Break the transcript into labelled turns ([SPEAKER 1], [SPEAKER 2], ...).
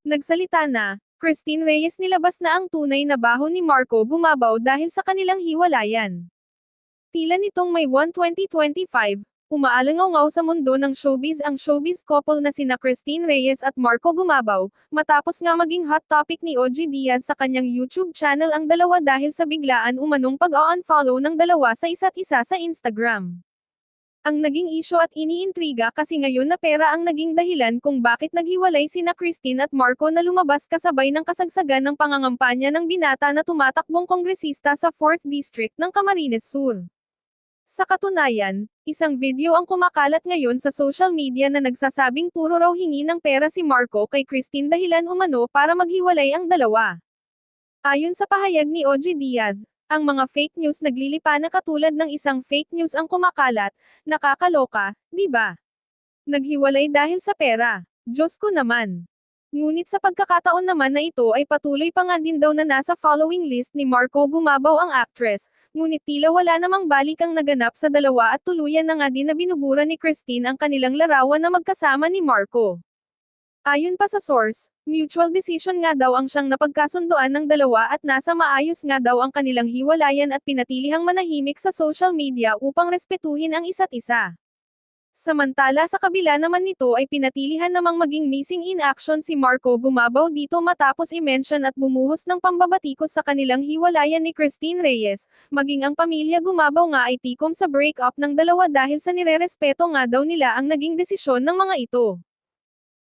[SPEAKER 1] Nagsalita na, Christine Reyes nilabas na ang tunay na baho ni Marco Gumabaw dahil sa kanilang hiwalayan. Tila nitong May 1, 2025, umaalangaw sa mundo ng showbiz ang showbiz couple na sina Christine Reyes at Marco Gumabaw, matapos nga maging hot topic ni OG Diaz sa kanyang YouTube channel ang dalawa dahil sa biglaan umanong pag-unfollow ng dalawa sa isa't isa sa Instagram. Ang naging isyu at iniintriga kasi ngayon na pera ang naging dahilan kung bakit naghiwalay sina Christine at Marco na lumabas kasabay ng kasagsagan ng pangangampanya ng binata na tumatakbong kongresista sa 4th District ng Camarines Sur. Sa katunayan, isang video ang kumakalat ngayon sa social media na nagsasabing puro raw hingi ng pera si Marco kay Christine dahilan umano para maghiwalay ang dalawa. Ayon sa pahayag ni OG Diaz, ang mga fake news naglilipa na katulad ng isang fake news ang kumakalat, nakakaloka, di ba? Naghiwalay dahil sa pera. Diyos ko naman. Ngunit sa pagkakataon naman na ito ay patuloy pa nga din daw na nasa following list ni Marco Gumabaw ang actress, ngunit tila wala namang balik ang naganap sa dalawa at tuluyan na nga din na binubura ni Christine ang kanilang larawan na magkasama ni Marco. Ayon pa sa source, mutual decision nga daw ang siyang napagkasunduan ng dalawa at nasa maayos nga daw ang kanilang hiwalayan at pinatilihang manahimik sa social media upang respetuhin ang isa't isa. Samantala sa kabila naman nito ay pinatilihan namang maging missing in action si Marco Gumabaw dito matapos i-mention at bumuhos ng pambabatikos sa kanilang hiwalayan ni Christine Reyes, maging ang pamilya Gumabaw nga ay tikom sa break-up ng dalawa dahil sa nirerespeto nga daw nila ang naging desisyon ng mga ito.